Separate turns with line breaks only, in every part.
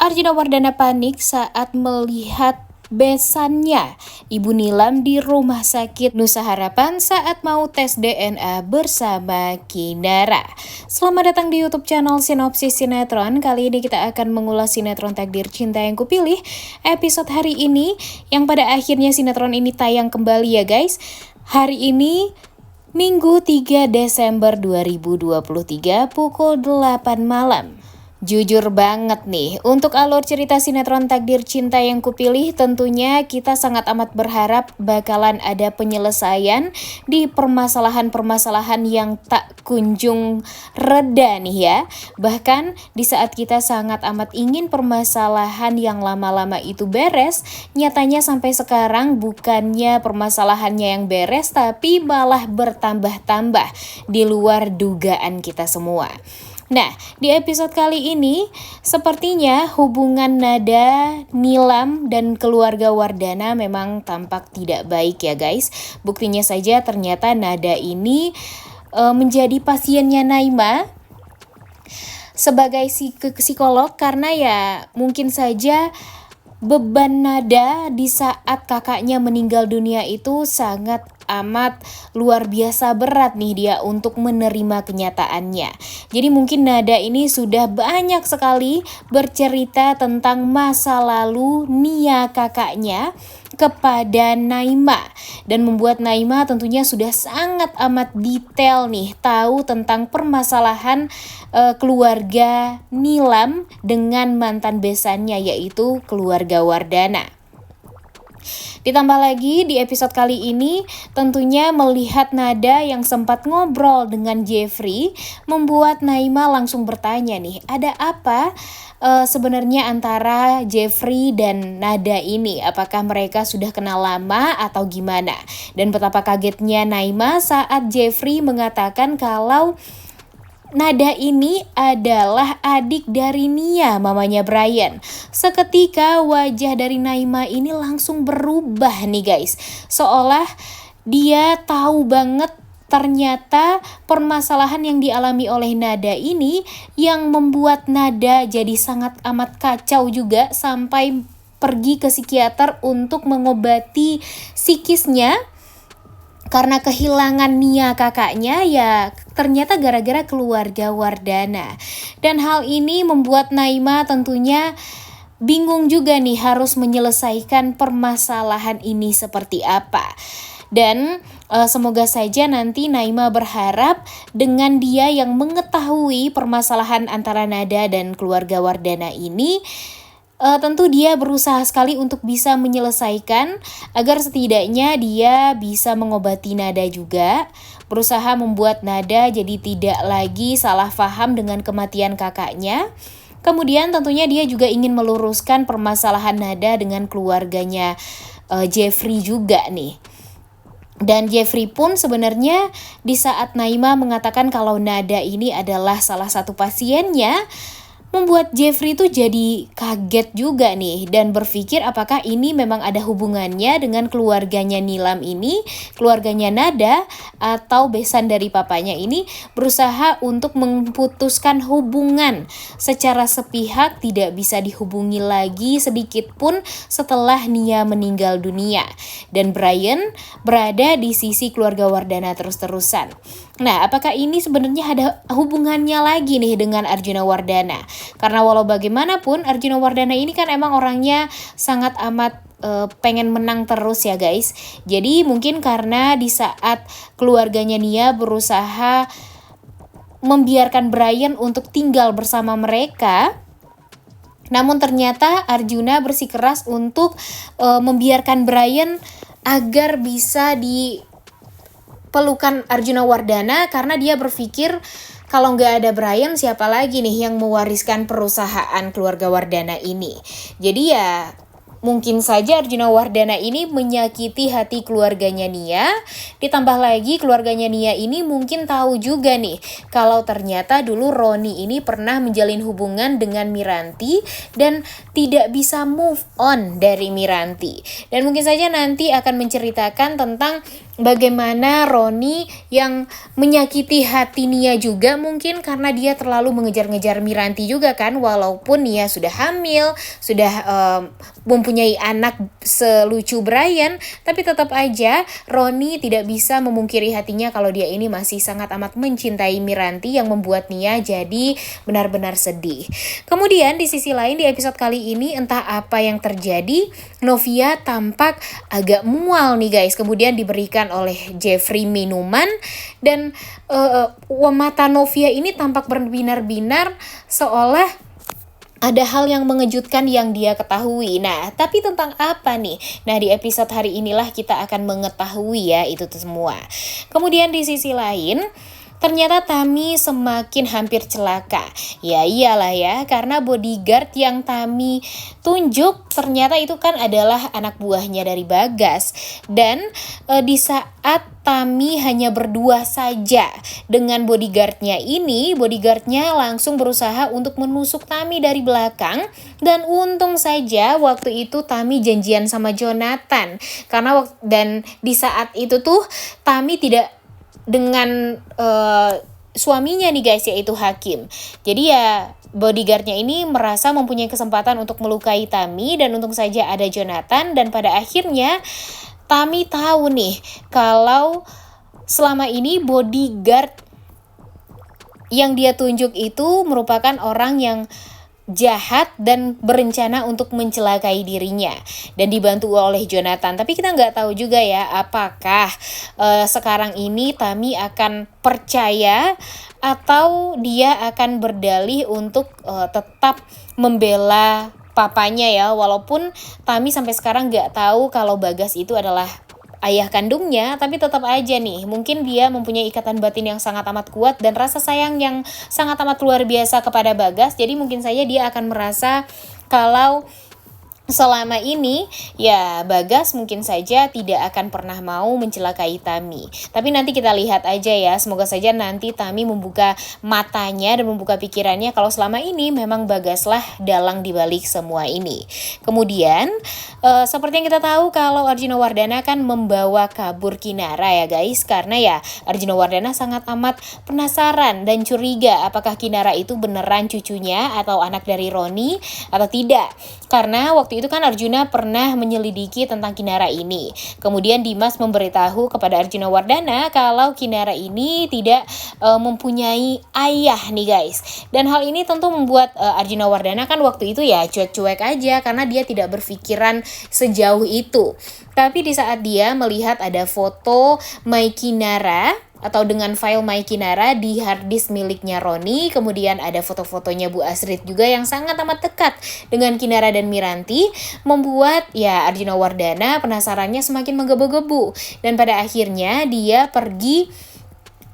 Arjuna Wardana panik saat melihat besannya Ibu Nilam di rumah sakit Nusa Harapan saat mau tes DNA bersama Kinara. Selamat datang di YouTube channel Sinopsis Sinetron. Kali ini kita akan mengulas sinetron Takdir Cinta Yang Kupilih episode hari ini, yang pada akhirnya sinetron ini tayang kembali ya guys. Hari ini Minggu 3 Desember 2023 pukul 8 malam. Jujur banget nih, untuk alur cerita sinetron Takdir Cinta Yang Kupilih tentunya kita sangat amat berharap bakalan ada penyelesaian di permasalahan-permasalahan yang tak kunjung reda nih ya. Bahkan di saat kita sangat amat ingin permasalahan yang lama-lama itu beres, nyatanya sampai sekarang bukannya permasalahannya yang beres tapi malah bertambah-tambah di luar dugaan kita semua. Nah, di episode kali ini sepertinya hubungan Nada, Nilam, dan keluarga Wardana memang tampak tidak baik ya guys. Buktinya saja ternyata Nada ini menjadi pasiennya Naima sebagai psikolog karena ya mungkin saja beban Nada di saat kakaknya meninggal dunia itu sangat amat luar biasa berat nih dia untuk menerima kenyataannya. Jadi mungkin Nada ini sudah banyak sekali bercerita tentang masa lalu Nia kakaknya kepada Naima, dan membuat Naima tentunya sudah sangat amat detail nih tahu tentang permasalahan keluarga Nilam dengan mantan besannya yaitu keluarga Wardana. Ditambah lagi di episode kali ini tentunya melihat Nada yang sempat ngobrol dengan Jeffrey membuat Naima langsung bertanya nih, ada apa sebenarnya antara Jeffrey dan Nada ini? Apakah mereka sudah kenal lama atau gimana? Dan betapa kagetnya Naima saat Jeffrey mengatakan kalau Nada ini adalah adik dari Nia, mamanya Brian. Seketika wajah dari Naima ini langsung berubah nih guys. Seolah dia tahu banget ternyata permasalahan yang dialami oleh Nada ini yang membuat Nada jadi sangat amat kacau juga sampai pergi ke psikiater untuk mengobati psikisnya. Karena kehilangan Nia kakaknya ya ternyata gara-gara keluarga Wardana. Dan hal ini membuat Naima tentunya bingung juga nih harus menyelesaikan permasalahan ini seperti apa. Dan semoga saja nanti Naima berharap dengan dia yang mengetahui permasalahan antara Nada dan keluarga Wardana ini, tentu dia berusaha sekali untuk bisa menyelesaikan agar setidaknya dia bisa mengobati Nada juga, berusaha membuat Nada jadi tidak lagi salah paham dengan kematian kakaknya. Kemudian tentunya dia juga ingin meluruskan permasalahan Nada dengan keluarganya Jeffrey juga nih. Dan Jeffrey pun sebenarnya di saat Naima mengatakan kalau Nada ini adalah salah satu pasiennya, membuat Jeffrey tuh jadi kaget juga nih dan berpikir apakah ini memang ada hubungannya dengan keluarganya Nilam ini, keluarganya Nada, atau besan dari papanya ini berusaha untuk memutuskan hubungan secara sepihak, tidak bisa dihubungi lagi sedikit pun setelah Nia meninggal dunia. Dan Brian berada di sisi keluarga Wardana terus-terusan. Nah, apakah ini sebenarnya ada hubungannya lagi nih dengan Arjuna Wardana? Karena walau bagaimanapun Arjuna Wardana ini kan emang orangnya sangat amat pengen menang terus ya guys. Jadi mungkin karena di saat keluarganya Nia berusaha membiarkan Brian untuk tinggal bersama mereka, namun ternyata Arjuna bersikeras untuk membiarkan Brian agar bisa pelukan Arjuna Wardana karena dia berpikir kalau nggak ada Brian siapa lagi nih yang mewariskan perusahaan keluarga Wardana ini. Jadi ya mungkin saja Arjuna Wardana ini menyakiti hati keluarganya Nia. Ditambah lagi keluarganya Nia ini mungkin tahu juga nih kalau ternyata dulu Roni ini pernah menjalin hubungan dengan Miranti dan tidak bisa move on dari Miranti. Dan mungkin saja nanti akan menceritakan tentang bagaimana Roni yang menyakiti hati Nia juga mungkin karena dia terlalu mengejar-ngejar Miranti juga kan, walaupun Nia sudah hamil, sudah mempunyai anak selucu Brian, tapi tetap aja Roni tidak bisa memungkiri hatinya kalau dia ini masih sangat amat mencintai Miranti, yang membuat Nia jadi benar-benar sedih. Kemudian di sisi lain di episode kali ini entah apa yang terjadi, Novia tampak agak mual nih guys, kemudian diberikan oleh Jeffrey minuman dan mata Novia ini tampak berbinar-binar seolah ada hal yang mengejutkan yang dia ketahui. Nah, tapi tentang apa nih? Nah, di episode hari inilah kita akan mengetahui ya itu semua. Kemudian di sisi lain, ternyata Tami semakin hampir celaka. Ya iyalah ya, karena bodyguard yang Tami tunjuk ternyata itu kan adalah anak buahnya dari Bagas. Dan di saat Tami hanya berdua saja dengan bodyguardnya ini, bodyguardnya langsung berusaha untuk menusuk Tami dari belakang. Dan untung saja waktu itu Tami janjian sama Jonathan. Dan di saat itu tuh Tami tidak dengan suaminya nih guys, yaitu Hakim. Jadi ya bodyguardnya ini merasa mempunyai kesempatan untuk melukai Tami, dan untung saja ada Jonathan. Dan pada akhirnya Tami tahu nih kalau selama ini bodyguard yang dia tunjuk itu merupakan orang yang jahat dan berencana untuk mencelakai dirinya, dan dibantu oleh Jonathan. Tapi kita nggak tahu juga ya apakah sekarang ini Tami akan percaya atau dia akan berdalih untuk tetap membela papanya ya, walaupun Tami sampai sekarang nggak tahu kalau Bagas itu adalah ayah kandungnya, tapi tetap aja nih mungkin dia mempunyai ikatan batin yang sangat amat kuat dan rasa sayang yang sangat amat luar biasa kepada Bagas. Jadi mungkin saja dia akan merasa kalau selama ini ya Bagas mungkin saja tidak akan pernah mau mencelakai Tami. Tapi nanti kita lihat aja ya, semoga saja nanti Tami membuka matanya dan membuka pikirannya kalau selama ini memang Bagaslah dalang dibalik semua ini. Kemudian seperti yang kita tahu kalau Arjuna Wardana kan membawa kabur Kinara ya guys, karena ya Arjuna Wardana sangat amat penasaran dan curiga apakah Kinara itu beneran cucunya atau anak dari Roni atau tidak. Karena waktu itu kan Arjuna pernah menyelidiki tentang Kinara ini. Kemudian Dimas memberitahu kepada Arjuna Wardana kalau Kinara ini tidak mempunyai ayah nih guys. Dan hal ini tentu membuat Arjuna Wardana kan waktu itu ya cuek-cuek aja karena dia tidak berpikiran sejauh itu. Tapi di saat dia melihat ada foto My Kinara atau dengan file My Kinara di harddisk miliknya Roni, kemudian ada foto-fotonya Bu Asrid juga yang sangat amat dekat dengan Kinara dan Miranti, membuat ya Arjuna Wardana penasarannya semakin menggebu-gebu, dan pada akhirnya dia pergi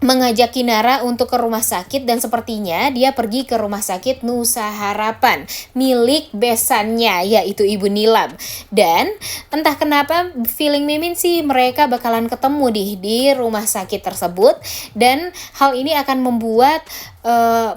mengajak Kinara untuk ke rumah sakit, dan sepertinya dia pergi ke rumah sakit Nusa Harapan milik besannya yaitu Ibu Nilam. Dan entah kenapa feeling Mimin sih mereka bakalan ketemu di rumah sakit tersebut, dan hal ini akan membuat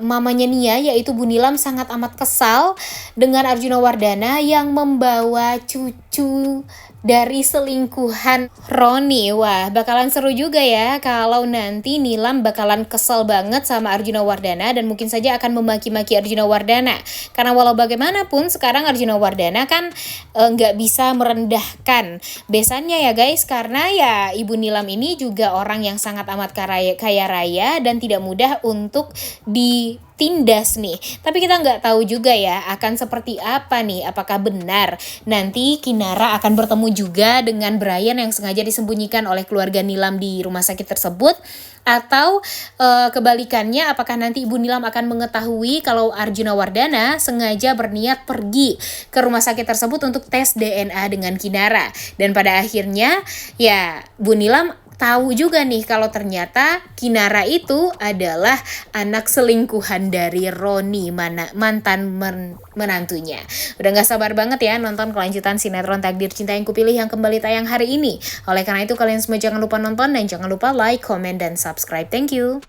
mamanya Nia yaitu Bu Nilam sangat amat kesal dengan Arjuna Wardana yang membawa cucu dari selingkuhan Roni. Wah, bakalan seru juga ya kalau nanti Nilam bakalan kesel banget sama Arjuna Wardana dan mungkin saja akan memaki-maki Arjuna Wardana. Karena walau bagaimanapun sekarang Arjuna Wardana kan nggak bisa merendahkan besannya ya guys, karena ya Ibu Nilam ini juga orang yang sangat amat kaya raya dan tidak mudah untuk ditindas nih. Tapi kita nggak tahu juga ya akan seperti apa nih, apakah benar nanti Kinara akan bertemu juga dengan Brian yang sengaja disembunyikan oleh keluarga Nilam di rumah sakit tersebut, atau kebalikannya apakah nanti Ibu Nilam akan mengetahui kalau Arjuna Wardana sengaja berniat pergi ke rumah sakit tersebut untuk tes DNA dengan Kinara, dan pada akhirnya ya Bu Nilam tahu juga nih kalau ternyata Kinara itu adalah anak selingkuhan dari Roni, mantan menantunya. Udah gak sabar banget ya nonton kelanjutan sinetron Takdir Cinta yang Kupilih yang kembali tayang hari ini. Oleh karena itu kalian semua jangan lupa nonton dan jangan lupa like, comment, dan subscribe. Thank you.